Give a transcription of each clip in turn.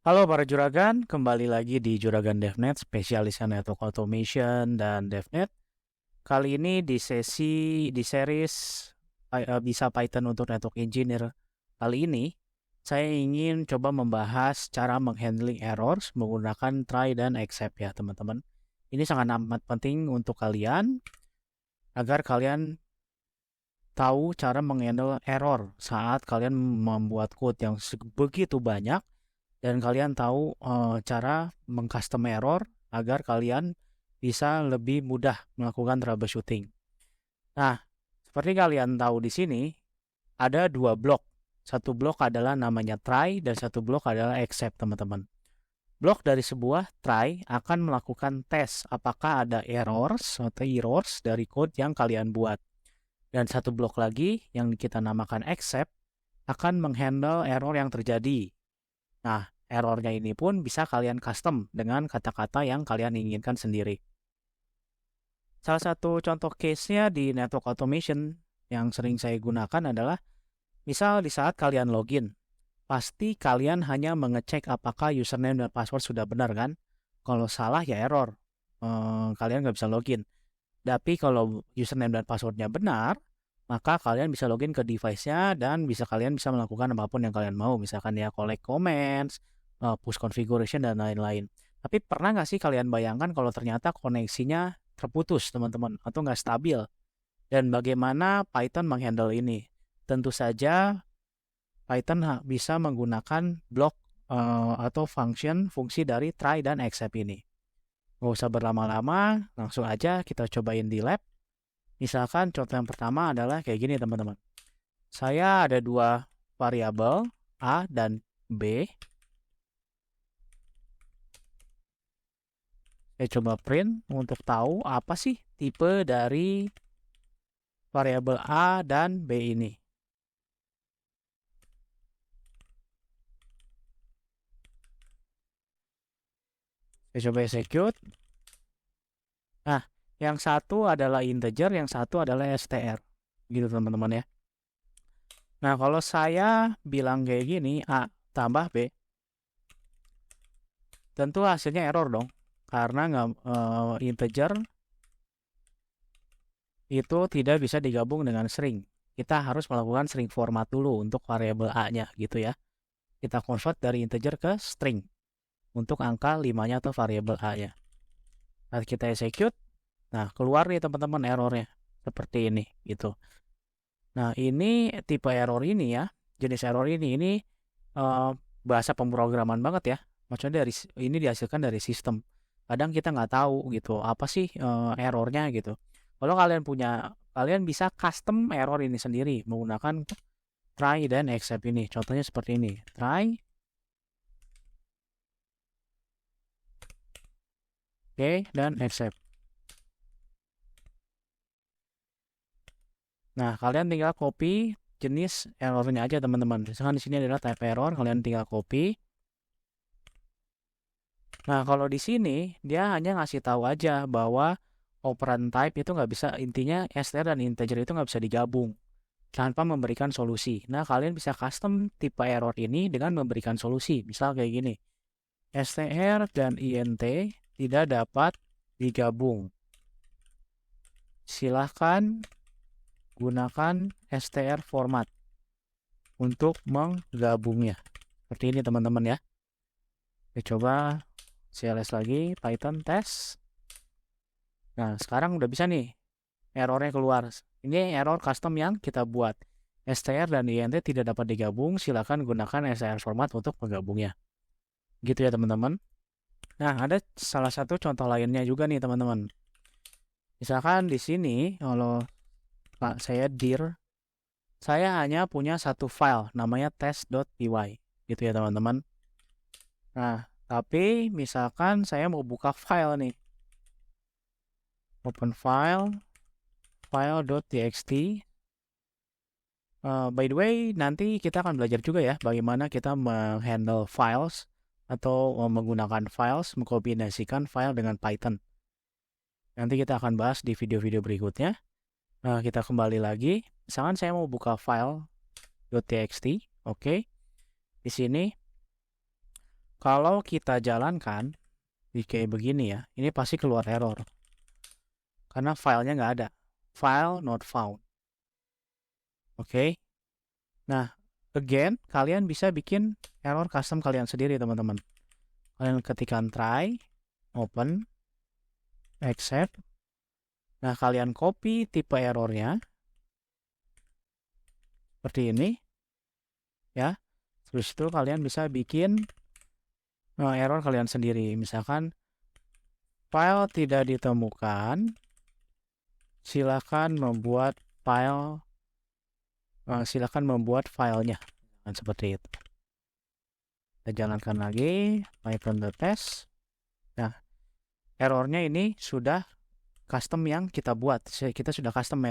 Halo para juragan, kembali lagi di Juragan DevNet, spesialisnya network automation dan DevNet. Kali ini di series bisa Python untuk network engineer. Kali ini saya ingin coba membahas cara menghandling errors menggunakan try dan except ya teman-teman. Ini sangat amat penting untuk kalian agar kalian tahu cara menghandle error saat kalian membuat code yang begitu banyak dan kalian tahu cara mengcustom error agar kalian bisa lebih mudah melakukan troubleshooting. Nah, seperti kalian tahu di sini ada dua blok. Satu blok adalah namanya try dan satu blok adalah except, teman-teman. Blok dari sebuah try akan melakukan tes apakah ada errors dari code yang kalian buat. Dan satu blok lagi yang kita namakan except akan menghandle error yang terjadi. Nah, errornya ini pun bisa kalian custom dengan kata-kata yang kalian inginkan sendiri. Salah satu contoh case-nya di network automation yang sering saya gunakan adalah misal di saat kalian login, pasti kalian hanya mengecek apakah username dan password sudah benar kan? Kalau salah ya error, kalian nggak bisa login. Tapi kalau username dan passwordnya benar, maka kalian bisa login ke device-nya dan kalian bisa melakukan apapun yang kalian mau. Misalkan ya collect comments, push configuration, dan lain-lain. Tapi pernah nggak sih kalian bayangkan kalau ternyata koneksinya terputus, teman-teman, atau nggak stabil? Dan bagaimana Python menghandle ini? Tentu saja Python bisa menggunakan blok atau fungsi dari try dan except ini. Nggak usah berlama-lama, langsung aja kita cobain di lab. Misalkan contoh yang pertama adalah kayak gini teman-teman. Saya ada dua variabel A dan B. Saya coba print untuk tahu apa sih tipe dari variabel A dan B ini. Saya coba execute. Nah, yang satu adalah integer, yang satu adalah str. Gitu teman-teman ya. Nah, kalau saya bilang kayak gini, A tambah B, tentu hasilnya error dong. Karena integer itu tidak bisa digabung dengan string. Kita harus melakukan string format dulu untuk variabel A-nya gitu ya. Kita convert dari integer ke string untuk angka 5-nya atau variabel A-nya. Nah, kita execute. Nah, keluar nih teman-teman errornya. Seperti ini gitu. Nah, ini tipe error ini ya. Jenis error ini bahasa pemrograman banget ya. Maksudnya ini dihasilkan dari sistem. Kadang kita nggak tahu gitu apa sih errornya gitu. Kalau kalian bisa custom error ini sendiri menggunakan try dan except ini. Contohnya seperti ini. Try, oke, dan except. Nah, kalian tinggal copy jenis errornya aja teman-teman. Misalkan di sini adalah type error, kalian tinggal copy. Nah, kalau di sini dia hanya ngasih tahu aja bahwa operand type itu nggak bisa, intinya str dan integer itu nggak bisa digabung tanpa memberikan solusi. Nah, kalian bisa custom tipe error ini dengan memberikan solusi. Misal kayak gini, str dan int tidak dapat digabung. Silahkan gunakan str format untuk menggabungnya. Seperti ini teman-teman ya. Oke, coba cls lagi, python test. Nah, sekarang udah bisa nih errornya keluar. Ini error custom yang kita buat. str dan int tidak dapat digabung, silakan gunakan str format untuk menggabungnya. Gitu ya teman-teman. Nah, ada salah satu contoh lainnya juga nih teman-teman. Misalkan di sini kalau saya dir, saya hanya punya satu file namanya test.py. Gitu ya teman-teman. Nah, tapi misalkan saya mau buka file nih. Open file.txt. By the way, nanti kita akan belajar juga ya bagaimana kita menghandle files atau menggunakan files, mengkombinasikan file dengan Python. Nanti kita akan bahas di video-video berikutnya. Nah, kita kembali lagi. Misalkan saya mau buka file .txt, oke. Di sini kalau kita jalankan di kayak begini ya, ini pasti keluar error. Karena filenya nggak ada. File not found. Oke. Nah, again, kalian bisa bikin error custom kalian sendiri, teman-teman. Kalian ketikkan try, open, accept. Nah, kalian copy tipe errornya. Seperti ini. Ya. Terus itu kalian bisa bikin error kalian sendiri. Misalkan, file tidak ditemukan. Silakan membuat filenya. Dan seperti itu. Kita jalankan lagi python.test. Nah, errornya ini sudah custom yang kita buat. Kita sudah custom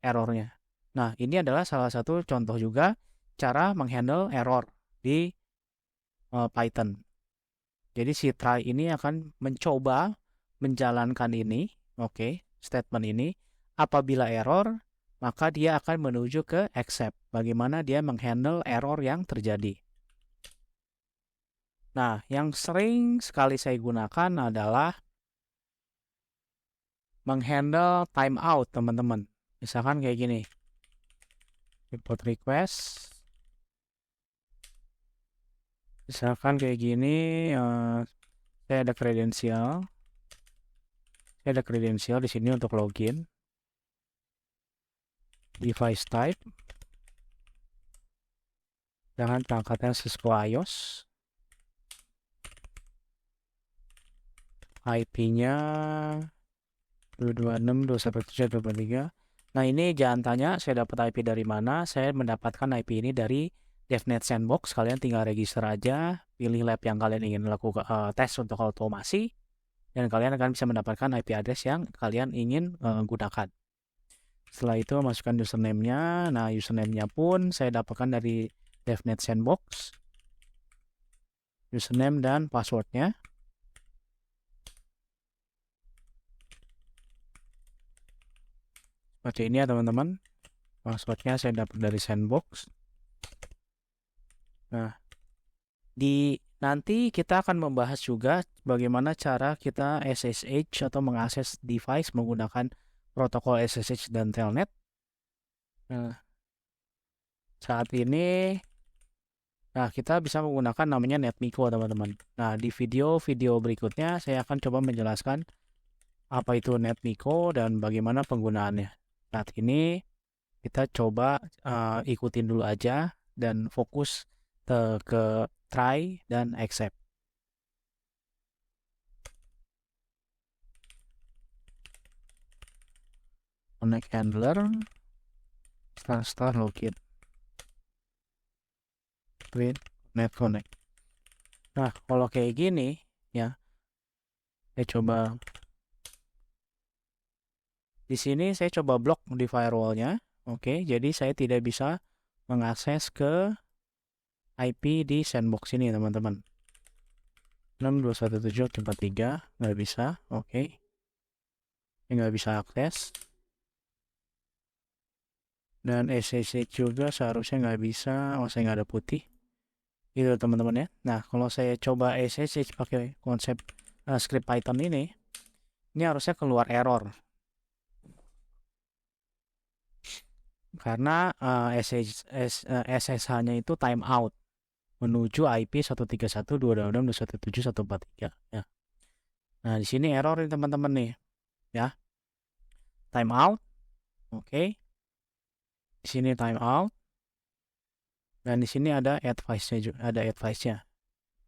errornya. Nah, ini adalah salah satu contoh juga cara menghandle error di Python. Jadi si try ini akan mencoba menjalankan ini, statement ini. Apabila error, maka dia akan menuju ke accept. Bagaimana dia menghandle error yang terjadi. Nah, yang sering sekali saya gunakan adalah menghandle timeout, teman-teman. Misalkan kayak gini. Report request. Misalkan kayak gini, saya ada kredensial. Saya ada kredensial di sini untuk login. Device type. Jangan perangkatnya Cisco iOS. IP-nya 226.217.223. Nah, ini jangan tanya saya dapat IP dari mana. Saya mendapatkan IP ini dari DevNet Sandbox. Kalian tinggal register aja, pilih lab yang kalian ingin lakukan tes untuk automasi, dan kalian akan bisa mendapatkan IP address yang kalian ingin gunakan. Setelah itu masukkan username-nya. Nah, username-nya pun saya dapatkan dari DevNet Sandbox. Username dan password-nya. Seperti ini ya, teman-teman. Password-nya saya dapat dari Sandbox. Nah, nanti kita akan membahas juga bagaimana cara kita SSH atau mengakses device menggunakan protokol SSH dan Telnet. Nah, saat ini kita bisa menggunakan namanya NetMiko, teman-teman. Nah, di video-video berikutnya saya akan coba menjelaskan apa itu NetMiko dan bagaimana penggunaannya. Saat ini kita coba ikutin dulu aja dan fokus ke try dan accept. Connect handler, start login, create net connect. Nah, kalau kayak gini ya, saya coba di sini saya coba blok di firewallnya. Jadi saya tidak bisa mengakses ke IP di sandbox ini, teman-teman. 6.217.43 nggak bisa. Nggak bisa akses. Dan SSH juga seharusnya nggak bisa. Saya nggak ada putih. Gitu, teman-teman ya. Nah, kalau saya coba SSH pakai konsep script Python ini harusnya keluar error. Karena SSH-nya itu timeout menuju IP 131.226.171.143 ya. Nah, di sini error nih, teman-teman nih. Ya. Timeout. Di sini timeout. Dan di sini ada advice-nya juga,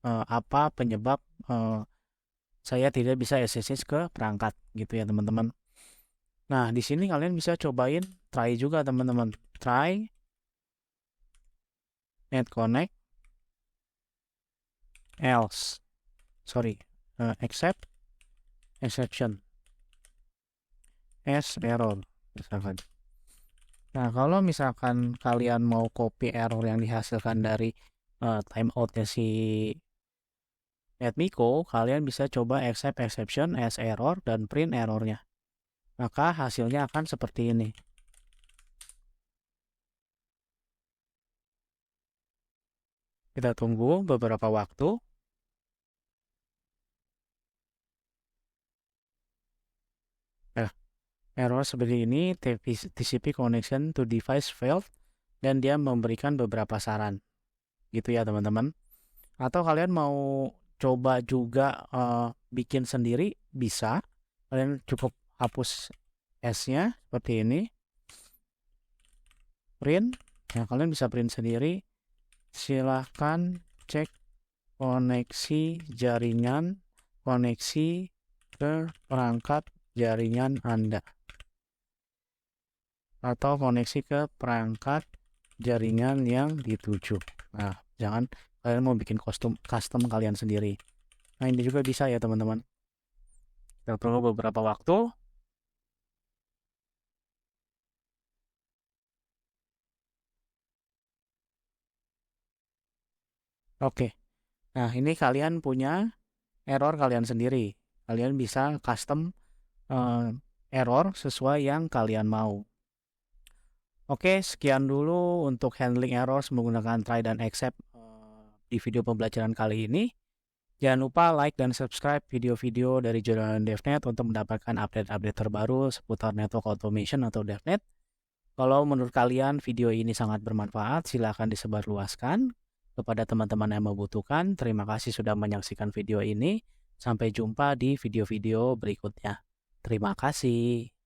apa penyebab saya tidak bisa SSH ke perangkat gitu ya, teman-teman. Nah, di sini kalian bisa cobain try juga, teman-teman. Try net connect else. Accept exception as error misalkan. Nah, kalau misalkan kalian mau copy error yang dihasilkan dari timeoutnya si NetMiko, kalian bisa coba accept exception as error dan print errornya. Maka hasilnya akan seperti ini. Kita tunggu beberapa waktu. error seperti ini, TCP connection to device failed, dan dia memberikan beberapa saran gitu ya teman-teman. Atau kalian mau coba juga bikin sendiri, bisa. Kalian cukup hapus S-nya seperti ini, print ya, kalian bisa print sendiri. Silahkan cek koneksi jaringan, koneksi ke perangkat jaringan Anda, atau koneksi ke perangkat jaringan yang dituju. Nah, jangan kalian mau bikin custom kalian sendiri. Nah, ini juga bisa ya teman-teman. Kita tunggu beberapa waktu. Oke. Nah, ini kalian punya error kalian sendiri. Kalian bisa custom error sesuai yang kalian mau. Oke, sekian dulu untuk handling errors menggunakan try dan accept di video pembelajaran kali ini. Jangan lupa like dan subscribe video-video dari Juragan DevNet untuk mendapatkan update-update terbaru seputar network automation atau DevNet. Kalau menurut kalian video ini sangat bermanfaat, silakan disebarluaskan kepada teman-teman yang membutuhkan. Terima kasih sudah menyaksikan video ini. Sampai jumpa di video-video berikutnya. Terima kasih.